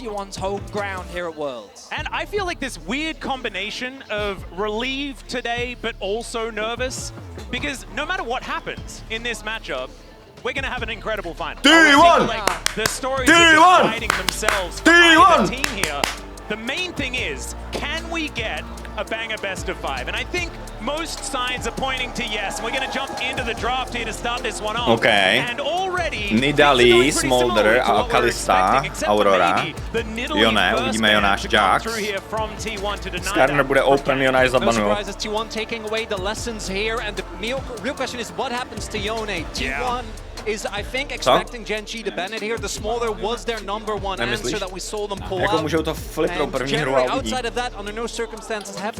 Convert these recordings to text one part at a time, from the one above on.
T1's home ground here at Worlds. And I feel like this weird combination of relieved today, but also nervous, because no matter what happens in this matchup, we're going to have an incredible final. T1! Like, the stories T1! are dividing themselves T1! the team here. The main thing is, can we get a banger best of 5? And I think most signs are pointing to yes. We're going to jump into the draft here to start this one off. Okay. And already Nidalee, Smolder a Kalista, Aurora. Jone, uvidíme Jonáš Jax. Skarner bude open, Jonáš zabanul. T1 taking away the lessons here, and the real question is what happens to Yone. T1 is, I think, expecting GenG to ban it here. The Smolder was their number one answer that we saw them pull Jako out. můžou to flipnou první hru a uvidí.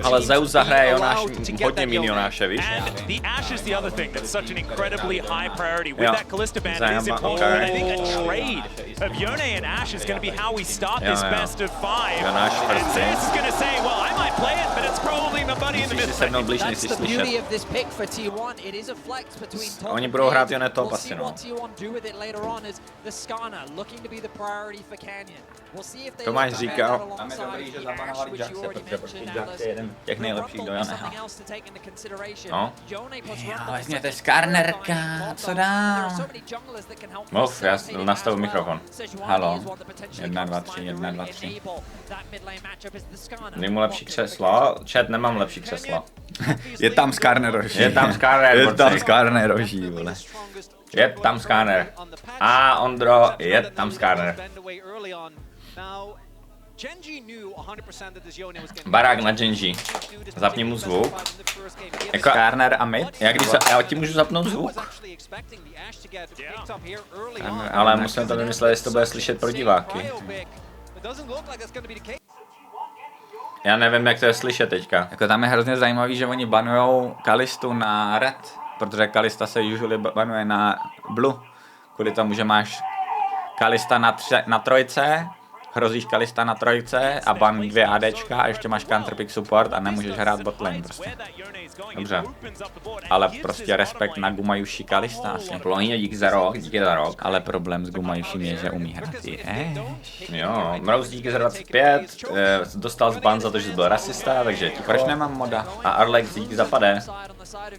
Ale Zeus zahraje Jonáš hodně míň Jonáše, víš? And the Ashe is the other thing that's such an incredibly high priority. With that Kalista ban, it is important. Okay. I think a trade of Yone and Ashe is going to be how we start this best of 5. Jonáš And Zeus is going to say, well, I might play it, but it's probably my buddy in the mid. That's the beauty of this pick for T1. It is a flex between top. Oni budou hrát Jone top asi, no. T1 do with it later on is the Skarner looking to be the priority for Canyon. We'll see if they Tomáš říkal, tam je dobrý, že zabanovali Jaxe, protože Jax je jeden těch nejlepších do Joneho. No. Jo, vezměte Skarnerka, co dál? Mluv, já nastavu mikrofon. Halo, 1, 2, 3, 1, 2, 3. Dej mu lepší křeslo, chat, nemám lepší křeslo. Je tam Skarner roží. Je tam Skarner, je tam Skarner roží, vole. Je tam Skarner. A Ondro, je tam Skarner. Barák na GenG. Zapni mu zvuk. Jako Skarner a mid? Já ti můžu zapnout zvuk? Ale musím to vymyslet, jestli to bude slyšet pro diváky. Já nevím, jak to je slyšet teďka. Jako tam je hrozně zajímavý, že oni banujou Kalistu na red, protože Kalista se usually banuje na blue. Kvůli tomu, že máš Kalista na trojce, hrozíš Kalista na trojce a ban 2 ADčka a ještě máš counterpick support a nemůžeš hrát botlane prostě. Dobře. Ale prostě respekt na Gumayushi Kalista asi. Ploně díky za rok. Ale problém s Gumayushim je, že umí hrát i Jo, Mrouz díky za 25, dostal ban za to, že byl rasista, takže proč nemám moda? A Arlex díky za padé.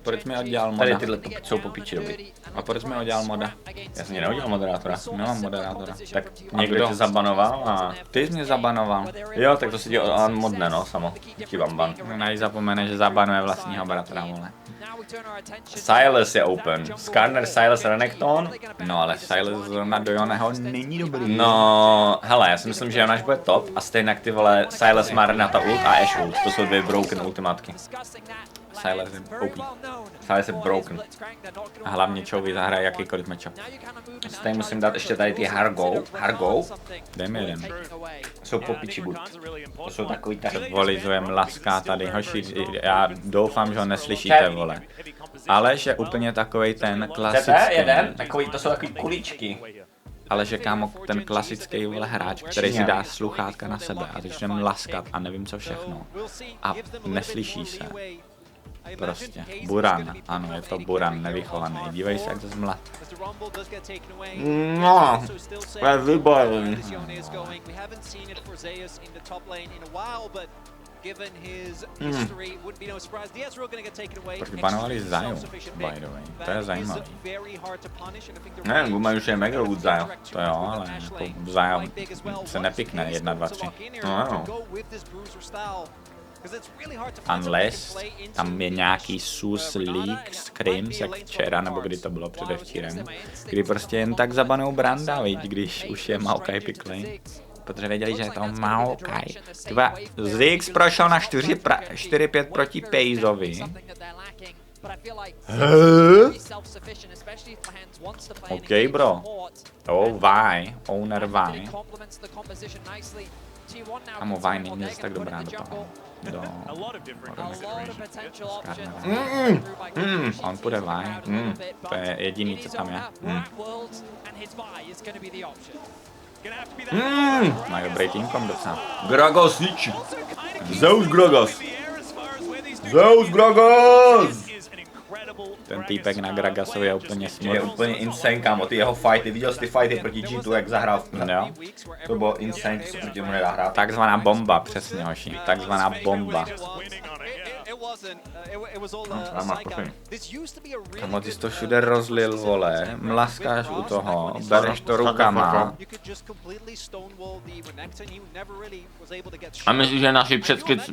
Proč mi udělal moda? Tady tyhle jsou po piči doby. A proč mi udělal moda? Já jsem mě neudělal moderátora. Nemám moderátora. Tak někdo tě zabanoval a ty jsi mě zabanoval. Jo, tak to si dělal modne, no, samo. Ti vám ban. Nezapomene, že zabanuje vlastního bratra, vole. Silas je open. Skarner, Silas, Renekton. No ale Silas zrovna do Joneho není dobrý. No, hele, já si myslím, že Jonáš bude top a stejně ty vole Silas má Renata ult a Ashe ult. To jsou dvě broken ultimátky. Silas je OP. Silas je broken. A hlavně Chovy zahraje jakýkoliv matchup. Tady musím dát ještě tady ty Hargo. Dej mi jeden. Jsou po piči good. To jsou takový tady. Volizujem laská tady. Hoši, já doufám, že ho neslyšíte, vole. Aleš je úplně takovej ten klasický. Jeden? Takový, to jsou takový kuličky. Ale že kámo, ten klasický vole hráč, který si dá sluchátka na sebe a začne mlaskat a nevím co všechno. A neslyší se. Prostě. Buran, ano, je to Buran, nevychovaný. Dívej se, jak to zmlat. No, to je výborný. Proč banovali Zayu, by the way? To je zajímavé. Ne, Guma už je mega good Zayu. To jo, ale jako Zayu se nepikne 1, 2, 3. No. Unless tam je nějaký sus leak scrims, jak včera, nebo kdy to bylo předevčírem, kdy prostě jen tak zabanou Branda, viď, když už je Maokai piklej. Protože věděli, že je to Maokai. Tyba, Ziggs prošel na 4-5 proti Pejzovi. OK, bro. Oh, why? Owner why? Amo why není zase tak dobrá do toho. On půjde why. To je jediný, co tam je. Má dobrý teamkom docela. Grogos ničí. Zeus Grogos. Ten týpek na Gragasovi je úplně smutný. Je úplně insane, kámo, ty jeho fighty, viděl jsi ty fighty proti G2, jak zahrál Jo. To bylo insane, co proti mu nedá hrát. Takzvaná bomba, přesně hoši. Takzvaná bomba. Kamo, ty jsi to všude rozlil, vole, mlaskáš u toho, bereš to rukama. A myslíš, že naši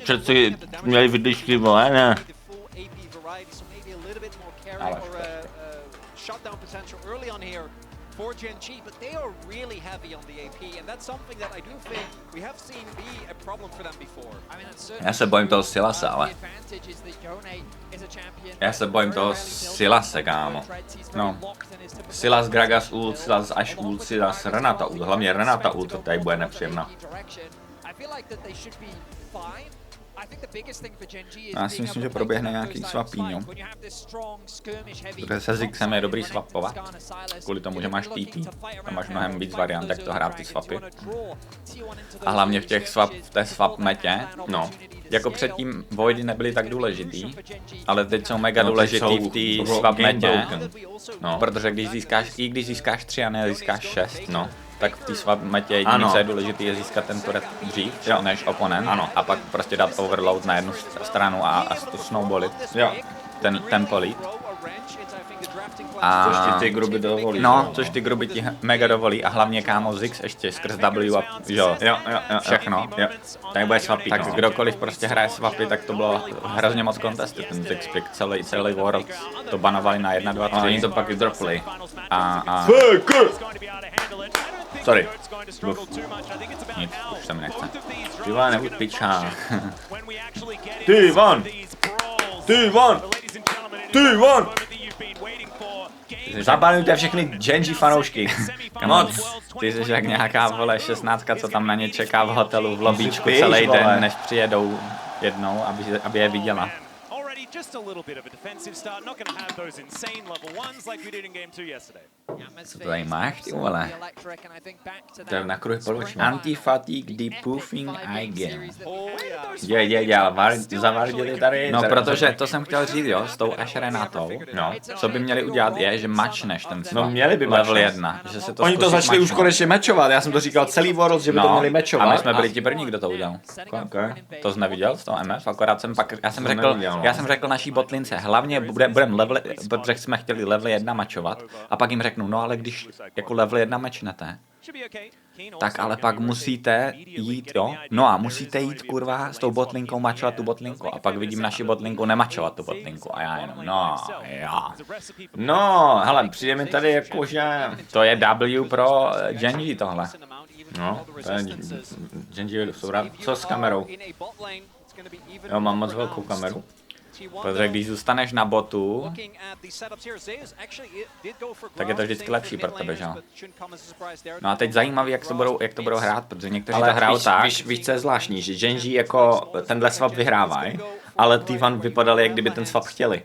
předci měli vydličky, vole, ne? Ale for GenG, but they are really heavy on the AP, and that's something that I do think we have seen be a problem for them before. Já se bojím toho Silase, ale. Já se bojím toho Silase, kámo. no, Silas, Gragas ult, Silas až ult, Silas Renata ult, hlavně Renata ult, to tady bude nepříjemná. já si myslím, že proběhne nějaký swapíňo. Protože se Zixem je dobrý swapovat. Kvůli tomu, že máš TT. Tam máš mnohem víc variant, jak to hrát ty swapy. A hlavně v té swap metě, no, jako předtím Voidy nebyly tak důležitý, ale teď jsou mega důležitý v té swap metě. No, protože když získáš 3 a nezískáš 6, no, tak v té swap metě jediné, co je důležité, je získat ten turret dřív, než oponent, a pak prostě dát overload na jednu stranu a to snowballit, ten tempo lead. Což ti ty gruby dovolí. No, což ty gruby ti mega dovolí a hlavně kámo Zix ještě skrz W a jo, všechno. Tak bude swapy, tak kdokoliv prostě hraje swapy, tak to bylo hrozně moc contesty, ten Zix pick, celý World to banovali na 1, 2, 3. Oni to pak i dropli. A Sorry. nic, už se mi nechce. Ty vole, nebuď piča. T1! T1! T1! Zabanujte všechny GenG fanoušky. Moc. Ty jsi jak nějaká, vole, 16, co tam na ně čeká v hotelu v lobíčku celý den, než přijedou jednou, aby je viděla. Just a little bit of a defensive start, not going to have those insane level ones like we did in game 2 yesterday. Co tady máš, ty vole? To je na kruhy poločí. Anti-fatigue depuffing igen. Zavardili tady. No, protože to jsem chtěl říct, jo, s tou až Renatou, no, co by měli udělat je, že matchneš ten swap. No, měli by level 1, že se to oni to začali už konečně matchovat, já jsem to říkal celý World, že by to měli matchovat. A my jsme byli ti první, kdo to udělal. To jsi neviděl z toho MF, akorát jsem pak, já jsem řekl naší botlince, hlavně budeme level, protože jsme chtěli level 1 matchovat, a pak jim řeknu, no ale když jako level 1 matchnete, tak ale pak musíte jít, jo, no a musíte jít kurva s tou botlinkou matchovat tu botlinku, a pak vidím naši botlinku nematchovat tu botlinku a já jenom, no, hele, přijde mi tady jako, že to je W pro GenG tohle. No, to je GenG jsou rád. Co s kamerou? Jo, mám moc velkou kameru. Protože když zůstaneš na botu, tak je to vždycky lepší pro tebe, že jo? No a teď zajímavý, jak to budou hrát, protože někteří to hrajou tak. Víš, co je zvláštní, že GenG jako tenhle swap vyhrávají, ale T1 vypadali, jak kdyby ten swap chtěli.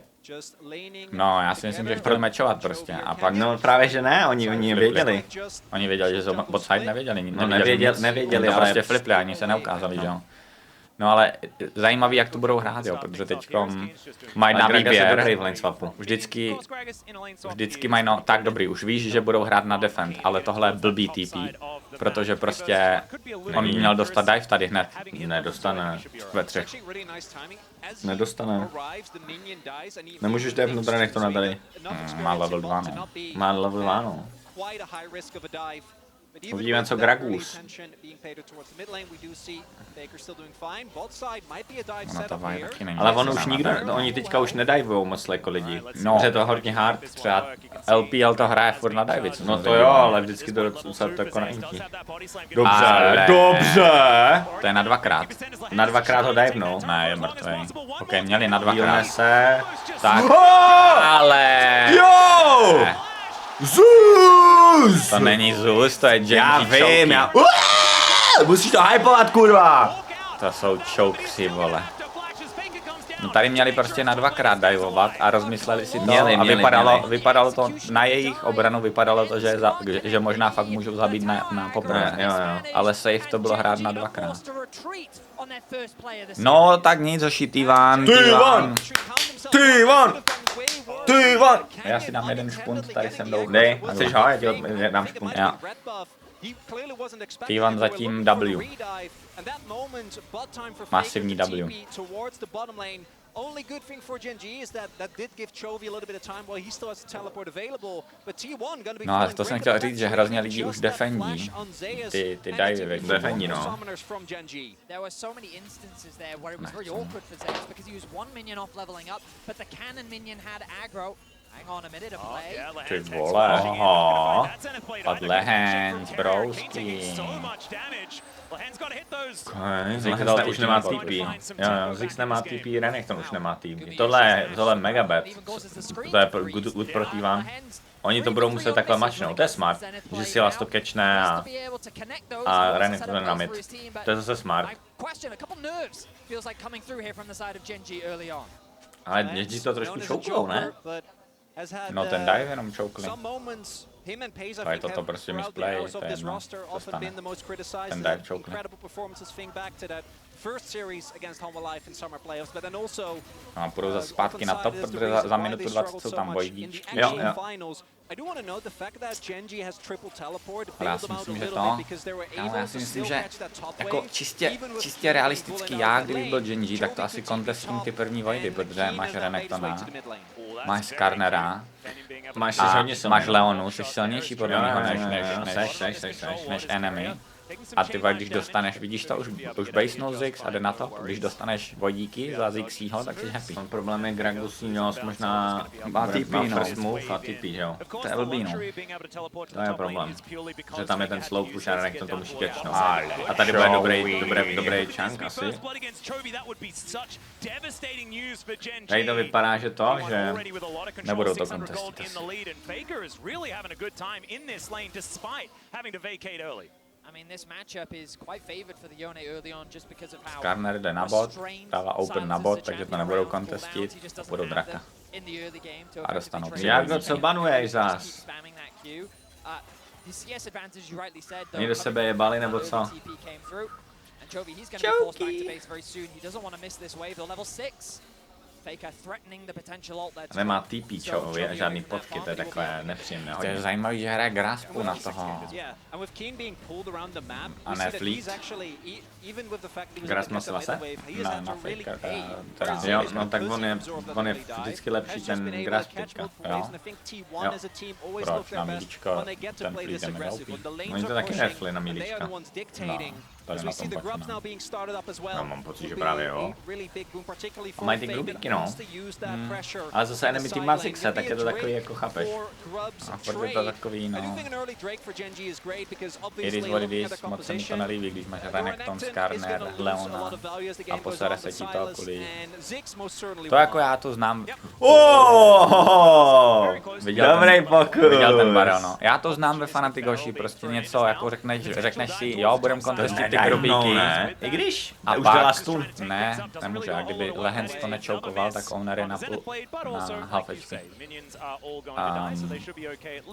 No, já si myslím, že chtěli matchovat prostě. A pak no právě, že ne, oni věděli. Oni věděli, že jsou bot side, nevěděli. No nevěděli, ale prostě flipli, ani se neukázali, že jo? No ale zajímavý, jak to budou hrát, jo, protože teďkom mají na výběr, vždycky mají, no tak dobrý, už víš, že budou hrát na defend, ale tohle je blbý TP, protože prostě on měl dostat dive tady hned. Nedostane. Ve 3. Nedostane. Nemůžeš divnout, nech to na tady. Má level 2, no. Má level 2, no. Uvidíme, co Gragus. Ale on už nikdo, oni teďka už nedivujou moc jako lidi. No, protože je to hodně hard, třeba LPL to hraje furt na dive. No to jo, ale vždycky to docela to jako naintí. Dobře. To je na 2x. Na 2x ho divnou. Ne, je mrtvej. Ok, měli na 2x. Jonese. Tak, ale... Jo! Zeus! To není Zeus, to je GenG. Já vím, musíš to hypovat, kurva! To jsou chokesy, vole. No tady měli prostě na 2x divovat a rozmysleli si to a vypadalo to, na jejich obranu vypadalo to, že možná fakt můžou zabít na poprvé. Jo. Ale safe to bylo hrát na 2x. No tak nic, hoši, T1. T1! Já si dám jeden špunt, tady jsem dlouho. Dej, chceš ho? Já ti dám špunt. Já. T1 zatím W. Masivní W. Only good thing for GenG is that did give Chovy a little bit of time while he still has the teleport available, but T1 gonna be. No, ale to jsem chtěl říct, že hrozně lidí už defendí ty divey většinou. Defendí, no. There were so many instances there where it was very awkward for Zex because he was one minion off leveling up, but the cannon minion had aggro. Hang on a minute of play. Ty vole. Aha. Od Lehens, brouski. Zix už nemá TP. Jo, Zix nemá TP, Renekton už nemá TP. Tohle je mega bad. To je good pro T1. Oni to budou muset takhle mačnout, to je smart. Že si Last to catchne a Renekton na mid. To je zase smart. Ale GenG to trošku čouklou, ne? No ten dive jenom čoukli. Ale toto prostě misplay, to je jedno, dostane. Ten dive čoukli. No a půjdou zase zpátky na top, protože za minutu 20 jsou tam bojvíčky. Jo. Ale já si myslím, že to, já si myslím, že jako čistě realisticky já, kdyby byl GenG, tak to asi contestím ty první vojdy, protože máš Renektona, máš Skarnera, máš Leonu, jsi silnější podle něho než enemy. A ty když dostaneš, vidíš to, už basenul Zix a jde na to, když dostaneš vodíky za Zixího, tak jsi happy. Problém je Gragusínos, možná má TP, first move a TP, jo. To je blbý, no. To je problém, že tam je ten slow push a Renekton to musí catchnout. A tady bude dobrý chunk asi. Tady to vypadá, že nebudou to contestit. Skarner jde na bot, dává open na bot, takže to nebudou contestit a budou draka. A dostanou si. Jak co banuješ zás? Oni do sebe jebali nebo co? Nemá TP, Chovy, a žádný potky, to je takové nepříjemné. To je zajímavý, že hraje Graspu na toho. A ne Fleet. Grasp má se zase? Na Faker. Jo, no tak on je vždycky lepší ten Grasp teďka. Jo. Proč na míličko ten Fleet je mega OP? Oni to taky nerfli na mílička. No, tady na tom pak no, mám pocit, že právě jo. A mají ty grubíky, no. Ale zase enemy team má Zixe, tak je to takový jako chápeš. A furt je to takový, no. It is what it is, moc se mi to nelíbí, když máš Renekton, Skarner, Leona a posere se ti to kvůli. To jako já to znám. Dobrý pokus. Viděl ten Baron, no. Já to znám ve Fnatic Hoši, prostě něco jako řekneš si, jo, budem contestit ty grubíky. I když? A už pak, dělá stun. Ne, nemůže, a kdyby Lehens to nečoukoval, tak owner je na half HP.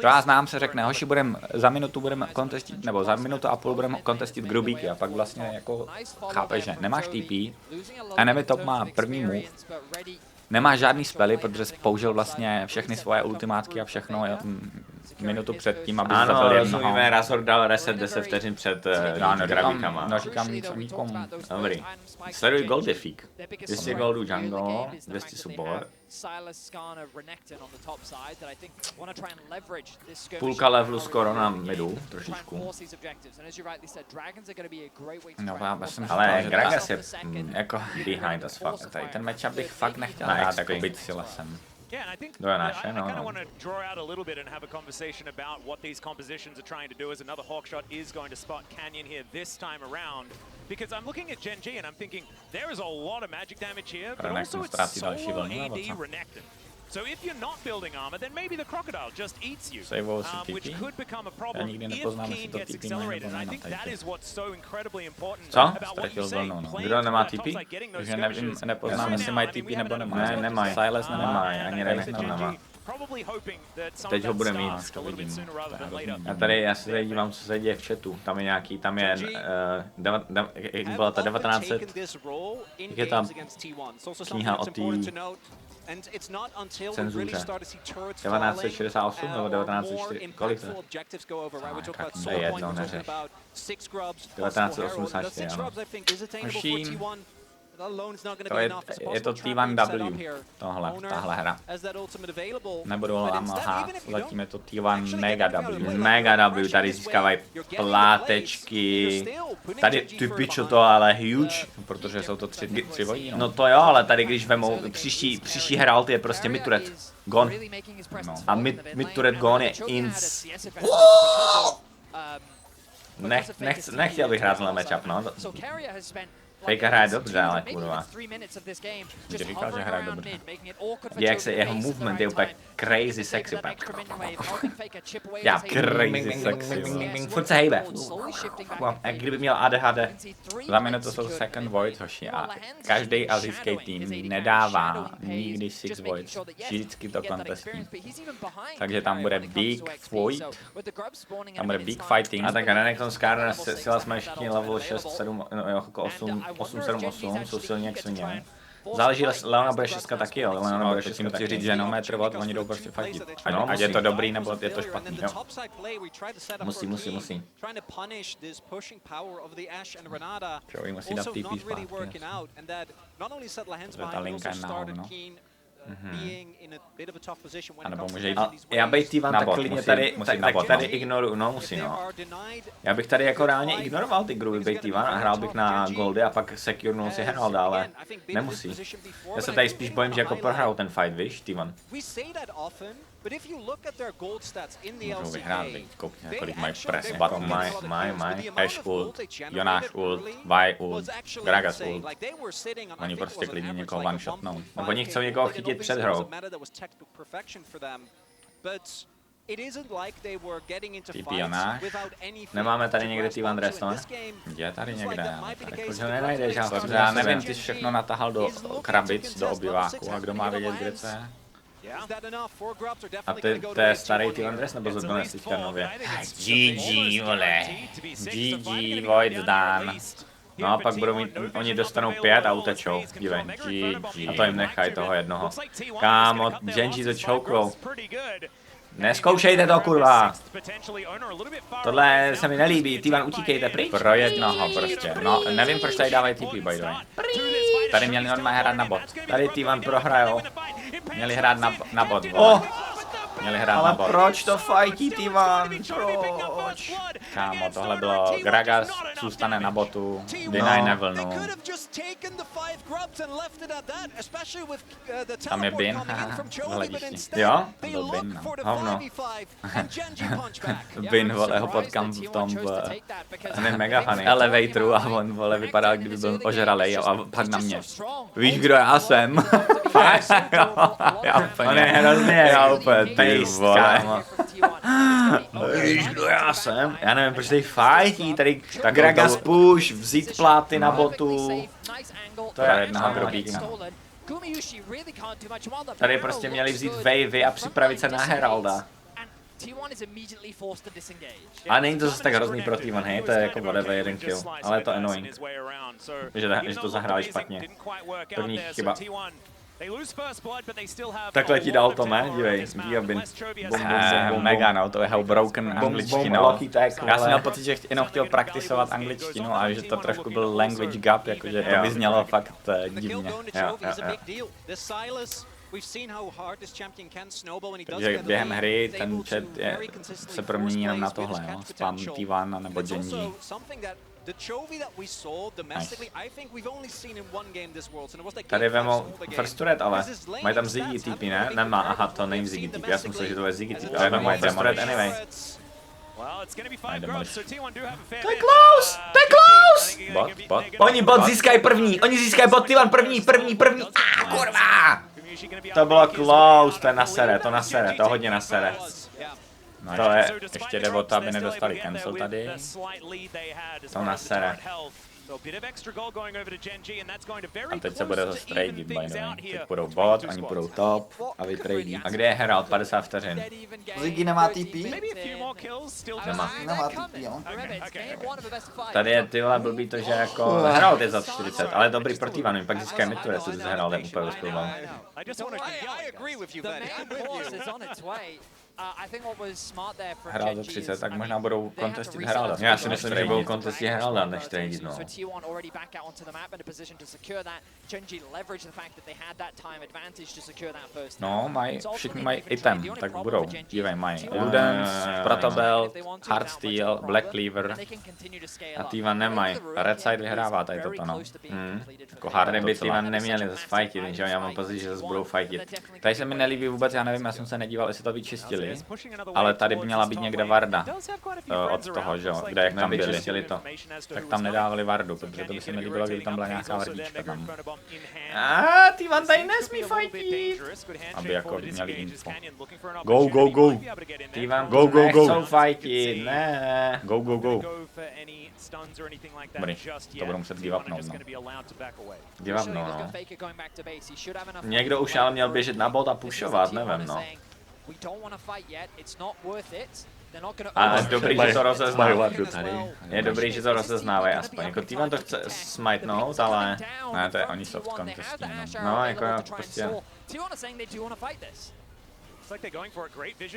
To já znám, se řekne, hoši, za minutu budeme contestit, nebo za minutu a půl budeme contestit grubíky a pak vlastně jako chápeš, že nemáš TP, enemy top má první move, nemáš žádný spely, protože použil vlastně všechny svoje ultimátky a všechno minutu před tím, aby zabil jednoho. Ano, rozumíme, Razor dal reset 10 vteřin před grabíkama. No, říkám nic o nikom. Dobrý. Sleduj Goldefík. 200 goldů jungle, 200 support. Půlka levelu skoro na midu, trošičku. No, já jsem ale Gragas je jako behind as fuck. Tady ten matchup bych fakt nechtěl hrát, jako být si lesem. To je naše, no. I kind of want to draw out a little bit and have a conversation about what these compositions are trying to do, as another Hawkshot is going to spot Canyon here this time around. Because I'm looking at GenG and I'm thinking, there is a lot of magic damage here, but also it's solo AD Renekton. So if you're not building armor, then maybe the crocodile just eats you, which could become a problem if Keen gets accelerated. And I think that is what's so incredibly important about what you say. Kdo nemá TP? Takže nevím, nepoznám, jestli mají TP nebo nemají. Ne, nemají. Silas nemají, ani Renekton nemá. Teď ho bude mít, to vidím. Já si tady dívám, co se děje v chatu. Tam je nějaký, tam je, jak byla ta 1900, jak je tam kniha o té cenzuře. 1968 nebo 1904, kolik to je? To je jedno, neřeš. 1984, ano. Machine. Je to T1 W, tahle hra. Nebudu vám lhát, letíme to T1 Mega W. Mega W, tady získávají plátečky. Tady, ty pičo, to ale huge, protože jsou to tři vojí. No to jo, ale tady když vemou, příští herald je prostě Midturet Gon. No. A Midturet Gon je ins. Nechtěl bych hrát zle matchup, no. Faker hraje dobře, ale kurva. Když říkal, že hraje dobře. Jak se jeho movement je úplně crazy sexy. Já crazy sexy. Furt se hejbe. Jak kdyby měl ADHD. Za mě to jsou second void, hoši. A každý azijský tým nedává nikdy 6 void. Vždycky to contestí. Takže tam bude big void. Tam bude big fighting. A tak Renekton Scar, sila jsme všichni level 6, 7, jako 8, 7, 8, jsou silní jak svině. Záleží, Leona bude 6 taky, jo. Leona bude 6 taky. Říct, že no trvat, oni jdou prostě fightit. Ať je to dobrý, nebo je to špatný, jo. Musí. Joey musí dát TP zpátky. Ta linka je na hovno. A nebo může jít já bejt T1 tak klidně tady ignoruju, no musí no. Já bych tady jako reálně ignoroval ty gruby bejt T1 a hrál bych na goldy a pak securnul si Heralda, ale nemusí. Já se tady spíš bojím, že jako prohrajou ten fight, víš, T1. Můžou vyhrát, koukně, kolik mají press button, mají Ash ult, Jonáš ult, Vi ult, Gragas ult. Oni prostě klidně někoho one-shotnou. Oni chcou někoho chytit před hrou. TP Jonáš. Nemáme tady někde T1 dress, no? Je tady někde, Proč ho nenajdeš? Já nevím, ty jsi všechno natahal do krabic, do obyváku a kdo má vědět, kde co je? A to je starý T1 dress nebo zodpovědnost teďka nově? GG, vole. GG, Void dán. No a pak budou mít, oni dostanou 5 a utečou, dívej. GG. A to jim nechají toho jednoho. Kámo, GenG to chokeroll. Neskoušejte to, kurva. Tohle se mi nelíbí, T1 utíkejte pryč. Pro jednoho prostě. No, nevím, proč tady dávají TP, by the way. Tady měli normálně hrát na bot. Tady T1 prohrajou. Měli hrát na bot. Měli hrát ale na bot. Proč to fightí T1? Proč? Kámo, tohle bylo Gragas zůstane na botu, deny na vlnu. Tam je Bin, v hledišti. Jo? Tam byl Bin, no. Hovno. Bin, vole, ho potkám v tom mega funny. elevatoru a on, vole, vypadal, kdyby byl ožralej a pak na mě. Víš, kdo já jsem? On je hrozně, já úplně, ty vole. Víš, kdo já jsem? Já nevím, proč tady fightí, tady Gragas push, vzít pláty na botu. To je jednoho grobíka. Tady prostě měli vzít wavy a připravit se na Heralda. A není to zase tak hrozný pro T1, hej, to je jako whatever, jeden kill, ale je to annoying, že to zahráli špatně. První chyba. Takhle ti dal to, ne? Dívej, Bin. Mega, no, to je how broken angličtina. Já jsem měl pocit, že jenom chtěl praktisovat angličtinu a že to trošku byl language gap, jakože to by znělo fakt divně. Takže během hry ten chat se promění jenom na tohle, no, spam T1 nebo GenG. Tady vemou first turret, ale mají tam Ziggy TP, ne? Nemá, aha, to není Ziggy TP, já jsem myslel, že to je Ziggy TP, ale vemou first turret anyway. To je close! To je close! Bot. Oni bot získají první, oni získají bot T1 první. Kurva! To bylo close, to je nasere, to hodně nasere. No to je, ještě jde o to, aby nedostali cancel tady. To nasere. A teď se bude zase tradit, by the way. Teď budou bot, oni budou top a vy tradit. A kde je Herald? 50 vteřin. Ziggy nemá TP? Nemá. Nemá TP, jo. Tady je tyhle blbý to, že jako Herald je za 40, ale dobrý pro T1, pak získají mid turretu s Heraldem úplně bez problémů. Herald za 30, tak možná budou kontestit Heralda. Já si myslím, že budou kontestit Heralda než tradit, no. No, všichni mají item, tak budou. Dívej, mají Ludens, Protobelt, Heartsteel, Black Cleaver a T1 nemají. Red Side vyhrává tady toto, no. Jako hard by T1 neměli zase fightit, že já mám pocit, že zase budou fightit. Tady se mi nelíbí vůbec, já nevím, já jsem se nedíval, jestli to vyčistili, ale tady by měla být někde Varda od toho, že jo, kde jak tam vyčistili to. Tak tam nedávali Vardu, protože to by se mi líbilo, kdyby tam byla nějaká Vardička tam. T1 tady nesmí fightit, aby jako měli info. Go, go, go. T1 go, go, go. Nechcou fightit, ne. Go, go, go. Dobrý, to budu muset give upnout, no. Give upnout, no. Někdo už ale měl běžet na bot a pushovat, nevím, no. A dobrý, že to rozeznávají. Je dobrý, že to rozeznávají aspoň. Jako T1 to chce smajtnout, ale... Ne, to je oni soft contestí, no. No, jako prostě...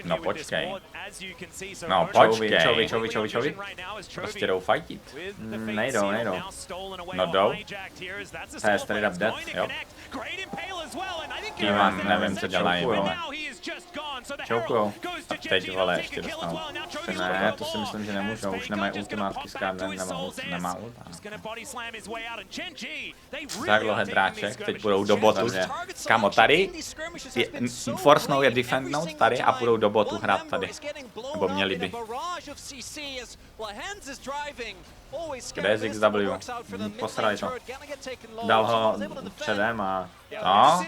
No počkej. No počkej. Čovi. Prostě jdou fightit. Nejdou. No jdou. To je straight up death, jo. T1 nevím, co dělají, vole. Čoukujou. A teď, vole, ještě dostanou. Ne, to si myslím, že nemůžou. Už nemají ultimátky s kádem, nemá ulta. Takhle dráček, teď budou do botu. Kamo, tady forcnou je defendnout tady a půjdou do botu hrát tady. Nebo měli by. Kde je XW? Posrali to. Dal ho předem a... No.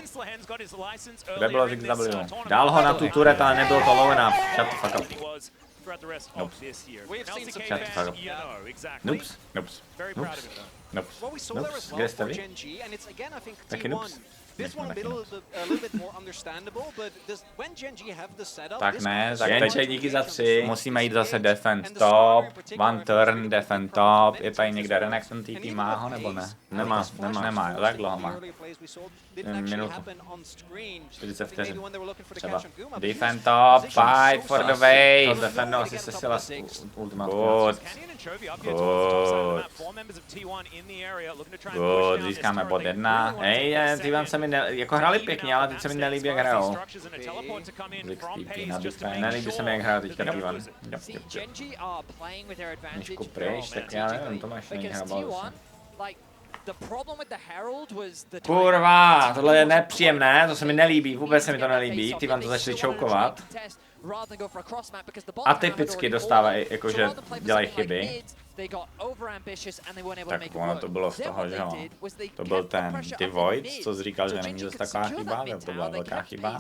Kde bylo XW? Dal ho na tu turet, ale nebylo to low enough. Shut the fuck up. Nope. Shut the fuck up. Noops. Kde jste vy? Taky noops. Tak ne, tak teď díky za 3. Musíme jít zase defend top, one turn, defend top. Je tady někde Renek, ten TP má ho nebo ne? Nemá, tak dlouho má. Minutu. 40 vteřin. Třeba. Defend top, fight for the wave. To defendo asi se sila ultimátku. Good, získáme bod 1. Hej, T1 se mi jako hráli pěkně, ale teď se mi nelíbí, jak hrajou. Nelíbí se mi, jak hrajou teďka T1. Myšku pryč, tak já nevím, to máš není hrabal zase. Kurva, tohle je nepříjemné, to se mi nelíbí, vůbec se mi to nelíbí, T1 to začali čoukovat. A typicky dostávají, jakože dělají chyby. Tak ono to bylo z toho, že jo. To byl ten T-Void, co jsi říkal, že není zase taková chyba, ale to byla velká chyba.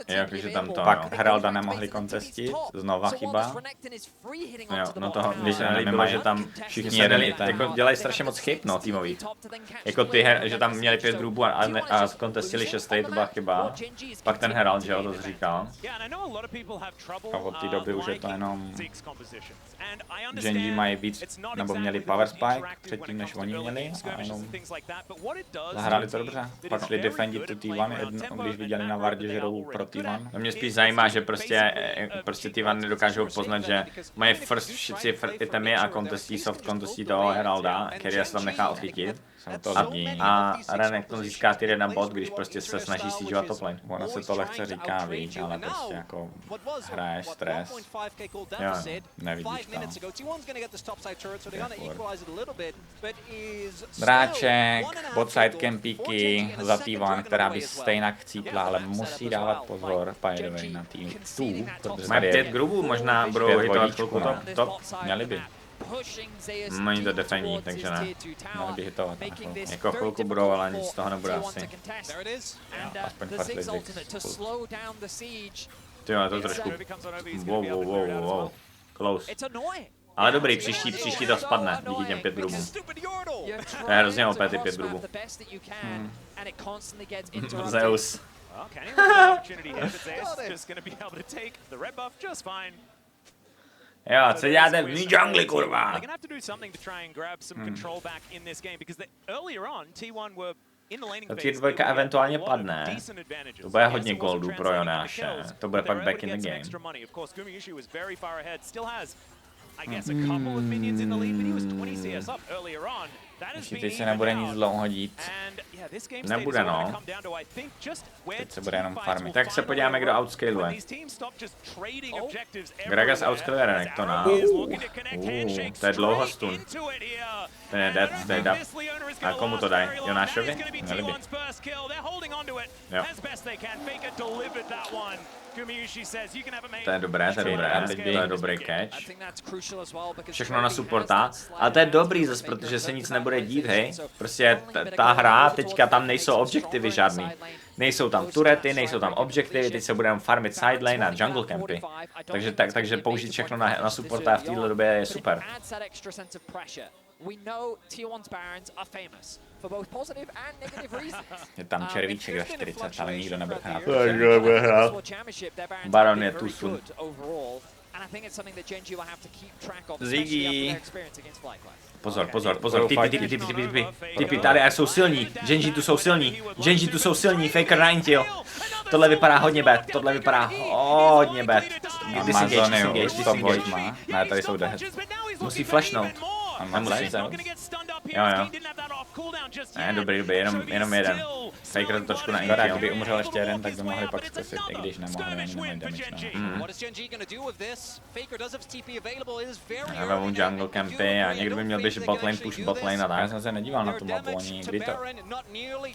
Jakože tam to, pak Heralda nemohli kontestit, znova chyba. Jo, no toho, když se nelíbilo, že tam všichni jedeli, jako dělají strašně moc chyb, no, týmových. Jako ty, že tam měli 5 grubů a kontestili 6, to byla chyba. Pak ten Herald, že jo, to jsi říkal. A od té doby už je to jenom... GenG mají víc, nebo měli power spike předtím, než oni měli a jenom zahráli to dobře. Pak šli defendit tu T1, když viděli na Vardě, že jdou pro T1. To mě spíš zajímá, že prostě T1 nedokážou poznat, že mají first všichni itemy a soft contestí toho Heralda, který se tam nechá odchytit. A Renek to získá ty jeden bod, když prostě se snaží siegeovat top lane. Ono se to lehce říká, víš, ale prostě jako hraješ stres. Jo, nevidíš to. Dráček, botside campíky za T1, která by stejně chcípla, ale musí dávat pozor, by the way, na tým 2, protože mají 5 grubů, možná budou hitovat chvilku top, měli by. Oni to defendí, takže ne. Měli by hitovat. Jako chvilku budou, ale nic z toho nebude asi. Aspoň first Tyjo, to trošku... Wow. Close. Ale dobrý, příští to spadne díky těm 5 grubům. To je hrozně OP ty 5 grubů. Zeus. Jo, co děláte v mý džungli, kurva? T dvojka eventuálně padne. To bude hodně goldů pro Jonáše. To bude pak back in the game. I guess a couple of minions in the lead, but he was 20 CS up earlier on. Ještě teď se nebude nic dlouho dít. Nebude, no. Teď se bude jenom farmit. Tak se podíváme, kdo outscaluje. Gragas outscaluje Renektona. To je dlouho stun. Ten je dead, stay up. A komu to dají? Jonášovi? Nelíbí. Jo. To je dobré, to je dobrý catch. Všechno na supporta. Ale to je dobrý zase, protože se nic nebude dít, hej. Prostě ta hra, teďka tam nejsou objektivy žádný. Nejsou tam turety, nejsou tam objektivy, teď se budeme farmit sidelane a jungle campy. Takže použít všechno na supporta v této době je super. Je tam červíček za 40, ale nikdo nebude hrát. Baron je tusu. Ziggy. Pozor, typy, tady jsou silní, Genji tu jsou silní, Faker na intil. Tohle vypadá hodně bad, Disengage má. Ne, tady jsou dead. Musí flashnout. Nemusí. Jo. Ne, dobrý, jenom jeden. Faker to trošku na intil. Kdyby umřel ještě jeden, tak by mohli pak zkusit, i když nemohli, ani nemají damage. Já vemu jungle campy a někdo by měl běžet botlane, push botlane a tak. Já jsem se nedíval na tu mapu, oni kdy to...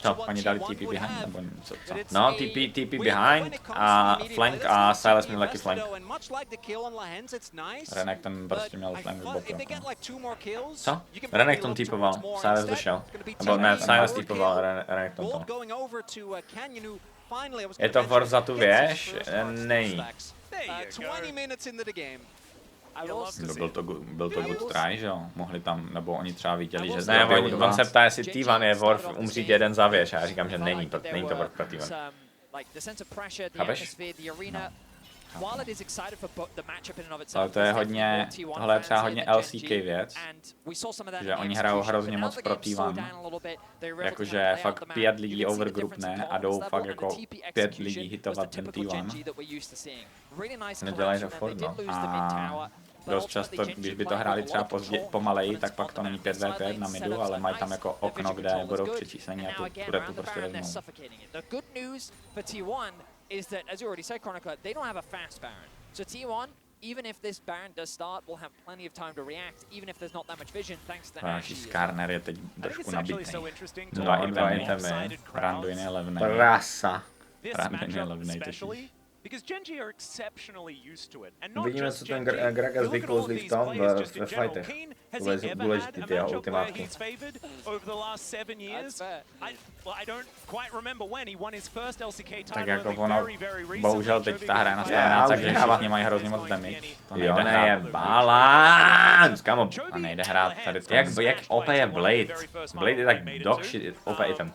Co, oni dali TP behind, nebo co? No, TP behind a flank a Silas měl taky flank. Renekton prostě měl flank z botu. Co? Renekton typoval, Silas došel. Nebo ne, Silas typoval, Renekton to. Je to for za tu věž? Není. Byl to good try, že jo? Mohli tam, nebo oni třeba viděli, že ne, on se ptá, jestli T1 je worth umřít jeden za věž, a já říkám, že není to worth pro T1. Chápeš? No. Ale to je hodně, tohle je třeba hodně LCK věc, že oni hrajou hrozně moc pro T1, jakože fakt 5 lidí overgroupne a jdou fakt jako 5 lidí hitovat ten T1. Nedělají to furt, no. A dost často, když by to hráli třeba pomaleji, tak pak to není 5v5 na midu, ale mají tam jako okno, kde budou přečíslení a tu prostě vezmou. Is that, as you already said, Chronicler, they don't have a fast Baron. So T1, even if this Baron does start, will have plenty of time to react, even if there's not that much vision, thanks to Ashe. Skarner je teď trošku nabitý. 2 itemy, Randuin je levnej. Prasa. Randuin je levnej teď. Uvidíme, co ten Gragas vykouzlí v tom ve fightech. To je důležitý, ty jeho ultimátky. Tak jako ono, bohužel teď ta hra je nastavená, takže všichni mají hrozně moc damage. Jo, ne, je balance, kamo. A nejde hrát tady to. Jak OP je Blade? Blade je tak dog shit, OP item.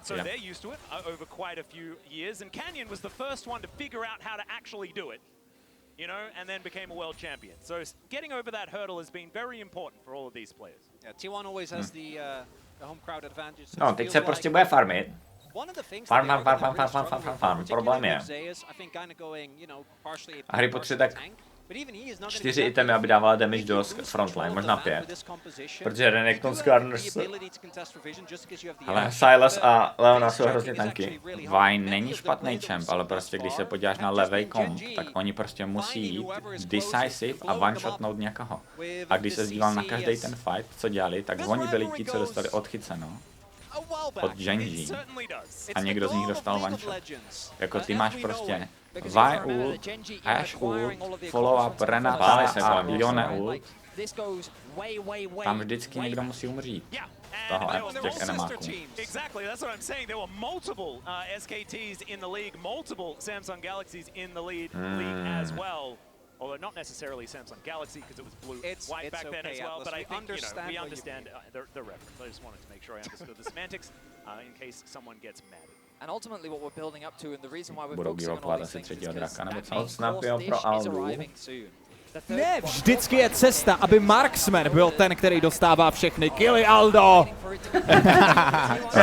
Actually do it, you know, and then became a world champion. So getting over that hurdle has been very important for all of these players. Yeah, T1 always has the home crowd advantage. No, teď se prostě bude farmit. Farm. Problém je. A hry potřebuje tak 4 itemy, aby dávala damage do frontline, možná 5. Protože Renekton Skarners... Ale Silas a Leona jsou hrozně tanky. Vine není špatný champ, ale prostě když se podíváš na levej komp, tak oni prostě musí jít decisive a one-shotnout někoho. A když se díval na každý ten fight, co dělali, tak oni byli ti, co dostali odchyceno od GenG. A někdo z nich dostal one-shot. Jako ty máš prostě Vi ult, Ashe ult, follow-up, Renata a Yone ult. Tam vždycky někdo musí umřít. Tohle z těch enemáků. Exactly, that's what I'm saying. There were multiple SKTs in the league, multiple Samsung Galaxies in the league as well. Although not necessarily Samsung Galaxy, because it was blue-white back then as well. Atlas. But I think we what understand the reference. I just wanted to make sure I understood the semantics in case someone gets mad. And ultimately what we're building up to and the reason why we're Budou focusing on all blokovat these asi things is třetího because draka, nebo that co? main Snapio core pro dish is Aldu. arriving soon. Ne, vždycky je cesta, aby Marksman byl ten, který dostává všechny killy, Aldo!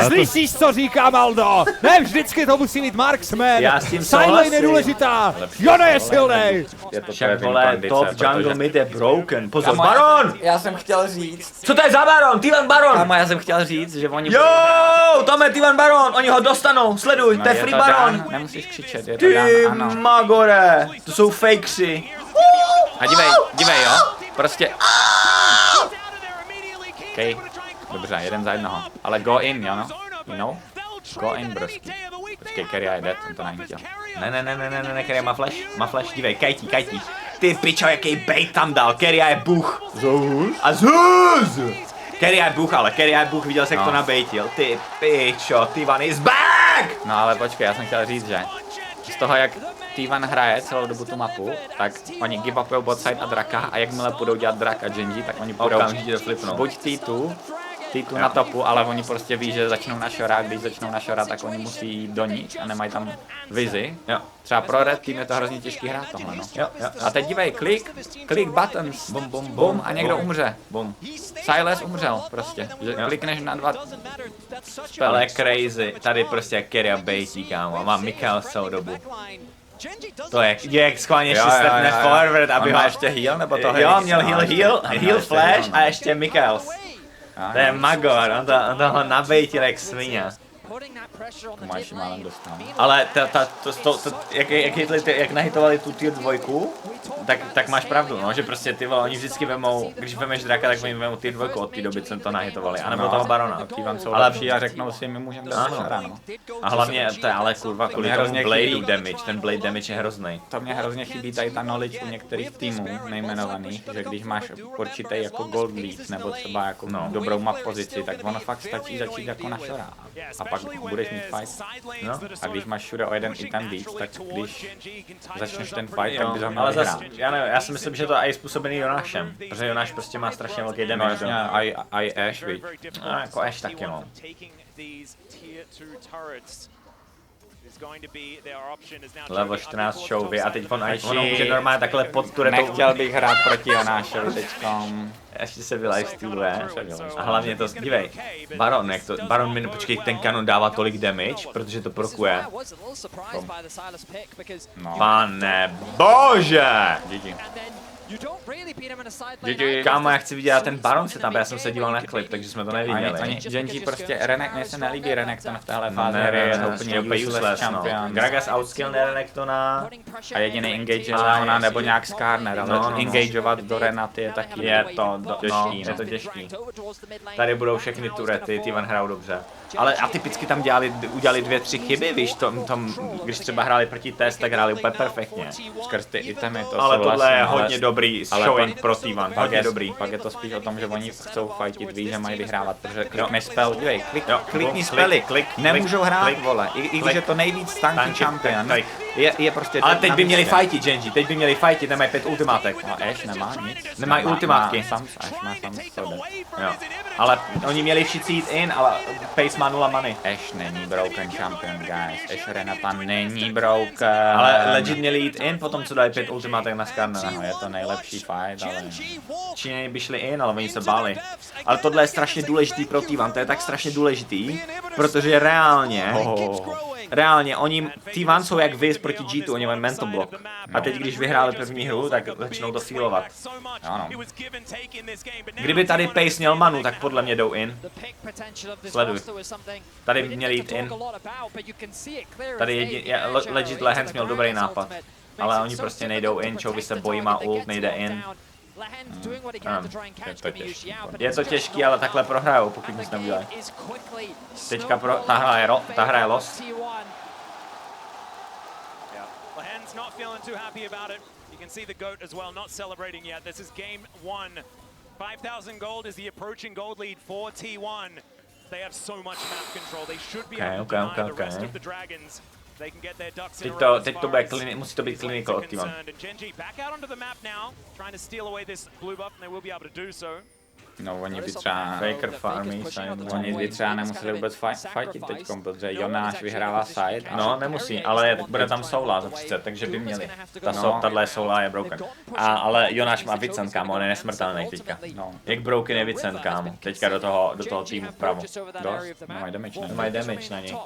Slyšíš, co říkám, Aldo? Ne, vždycky to musí být Marksman! Já s tím Sidelane souhlasím. je důležitá! Jona je silnej! Však vole, top jungle mid je broken. Pozor, Kamo, Baron! Já jsem chtěl říct, Co to je za Baron? T1 Baron! kámo, já jsem chtěl říct, že oni... Jo, tam je T1 Baron, oni ho dostanou, sleduj, No, to je free Baron. Dan, nemusíš křičet, je to Ty Dan, ano. magore, to jsou fakesy. A dívej, jo, prostě... Okay. Dobře, jeden za jednoho, ale go in, jo, no, you know? Go in, brostí. Počkej, Keria je dead, on to není chtěl. Ne, Keria má flash, dívej, kajtí. Ty pičo, jaký bait tam dal, Keria je bůh. Zuz! Keria je bůh, viděl jsi, jak to nabejtil. Ty pičo, T1 is back! No ale počkej, já jsem chtěl říct, že z toho, jak T1 hraje celou dobu tu mapu, tak oni give upujou botside a draka a jakmile půjdou dělat drak a GenG, tak oni půjdou buď T2 na topu, ale oni prostě ví, že začnou na šora, když začnou na šora, tak oni musí jít do nich a nemají tam vizi. Jo. Třeba pro red tým je to hrozně těžký hrát tohle, no. Jo. A teď dívej, klik buttons, bum a někdo umře. Bum. Silas umřel prostě, že klikneš na 2 Ale crazy, tady prostě Keria baití, kámo, má Mikael celou dobu. To je, jak schválně ještě stepne forward, aby On ho... má ještě heal, nebo to Jo, měl heal flash a ještě Mikaels. To je magor, on toho nabejtil jak svině. Máš málem dostal. Ale jak nahitovali tu tier 2, tak máš pravdu, no, že prostě ty vole, oni vždycky vemou, když vemeš draka, tak oni vemou tier 2 od té doby, co to nahitovali, anebo toho Barona. T1 jsou Ale lepší a řeknou si, my můžeme dát šara, no. A hlavně, to je ale kurva, kvůli tomu hrozně Bladeu chybí. damage, ten Blade damage je hrozný. To mě hrozně chybí tady ta knowledge u některých týmů nejmenovaných, že když máš určitý jako gold lead nebo třeba jako dobrou map pozici, tak ono fakt stačí začít jako na šora. A pak budeš mít fight. No. A když máš všude o jeden item víc, tak když začneš ten fight, tak bys ho měl Ale zase, vyhrát. já nevím, já si myslím, že to je i způsobený Jonášem, protože Jonáš prostě má strašně velký No damage. jasně, i Ash, viď. No, jako Ash taky, no. Level 14 showy a teď ono může normálně takhle pod turetou. Nechtěl bych hrát proti Jonášovi teďkom. Ještě se vylifestyluje. A hlavně to, dívej, Baron počkej, ten kanon dává tolik damage, protože to prokuje. No. Pane bože! GG. Kámo, já chci vidět ten Baron se tam, já jsem se díval na klip, takže jsme to Ani neviděli. GenG prostě, Renek, mně se nelíbí Renekton v téhle fázi Ne, hry, je to úplně useless no. champion. Gragas outskill Renektona. A jediný engage je ona nebo nějak Skarner, ale engageovat do Renaty je taky Je to těžký, je to těžký. Tady budou všechny turety, T1 hrajou dobře. Ale atypicky tam udělali 2-3 chyby, víš, když třeba hráli proti test, tak hráli úplně perfektně. Skrz ty itemy to Ale souhlasím, tohle je hodně dobrý showing pro T1, hodně dobrý. Pak je to spíš o tom, že oni chcou fightit, ví, že mají vyhrávat, protože klikneš spell, dívej, klikni spely, nemůžou hrát, vole, i když je to nejvíc tanky champion, je prostě... Ale teď by měli fightit, GenG, teď by měli fightit, nemají 5 ultimátek. No Ash nemá nic. Nemají ultimátky. Ash má sam sebe. Jo. Ale oni měli všichni jít in, ale Pace má 0 money. Ash není broken champion, guys. Ash Renata není broken. Ale legit měli jít in potom, co dali 5 ultimátek na Skarnera. No, je to nejlepší fight, ale... Číňani by šli in, ale oni se báli. Ale tohle je strašně důležitý pro T1, to je tak strašně důležitý, protože reálně oni, T1 jsou jak Viz proti G2, oni mají mental block. A teď, když vyhráli první hru, tak začnou to feelovat. Ano. Kdyby tady Pace měl manu, tak podle mě jdou in. Sleduj. Tady měli jít in. Tady legit Lehens měl dobrý nápad. Ale oni prostě nejdou in, Chovy se bojí, má ult, nejde in. Je to těžký, ale takhle prohrajou, pokud nic neudělají. Teďka ta hra je lost. Lehen's not feeling too happy about it. You can see the GOAT as well, not celebrating yet. This is game 1. 5,000 gold is the approaching gold lead for T1. They have so much map control. They should be able to deny the rest of the dragons. Teď to bude musí to být clinical od T1. No, oni by třeba... Faker farmí, Oni by třeba nemuseli vůbec fightit teďkom, protože Jonáš vyhrává side. No, nemusí, ale bude tam soula za 30, takže by měli. Tahle soula je broken. Ale Jonáš má Vicent, kámo, on je nesmrtelný teďka. No. Jak broken je Vicent, kámo, teďka do toho týmu vpravo. Dost, mají damage, ne? Mají damage na něj.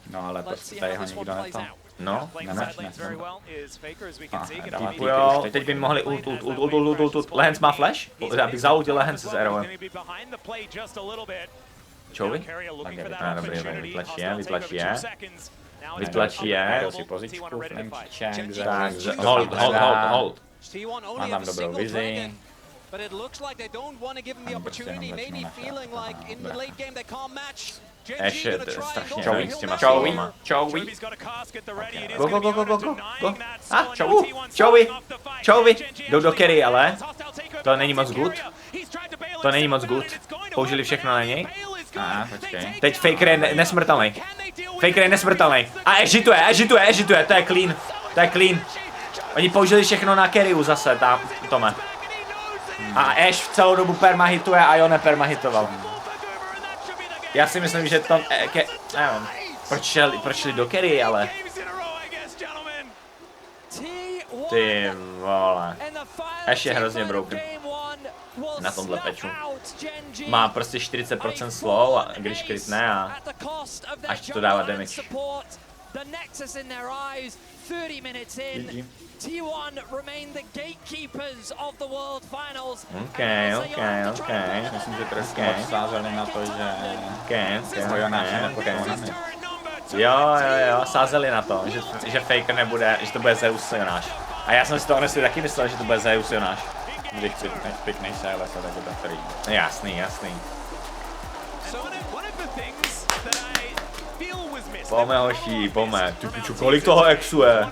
No, ale prostě tady ho nikdo neptal. No, ne. Typujou, teď by mohli ult. Lehens má flash? Já bych zautil Lehens s arrowem. Čovi? Dobrý, vytlačí je. Dal si pozičku, Flemčíček, Hold. Má tam dobrou vizi. But it looks like they don't want to give him the opportunity, maybe feeling like in the late game they can't match. Ash je strašně Joey s těma Joey. soulama. Go. Joey. Jdou do carry, ale to není moc good. Použili všechno na něj. Počkej. Teď Faker je nesmrtelný. A Ashituje, to je clean. Oni použili všechno na carryu zase, Tome. A Ash v celou dobu permahituje a Ion nepermahitoval. Já si myslím, že to... nevím, proč šli do carry, ale... Ty vole. Ash je hrozně broken. Na tomhle peču. Má prostě 40% slow, a když krytne a až to dává damage. T1 remain the gatekeepers of the World Finals. Okay. Myslím, že trošku sázeli na to, že ho Jonáše nepotkal na mě. Jo, sázeli na to, že Faker nebude, že to bude Zeus Jonáš. A já jsem si to honestly taky myslel, že to bude Zeus Jonáš. Když pikneš se, ale se tak bude free. Jasný. Pome hoší, pome. Ty piču, kolik toho exuje?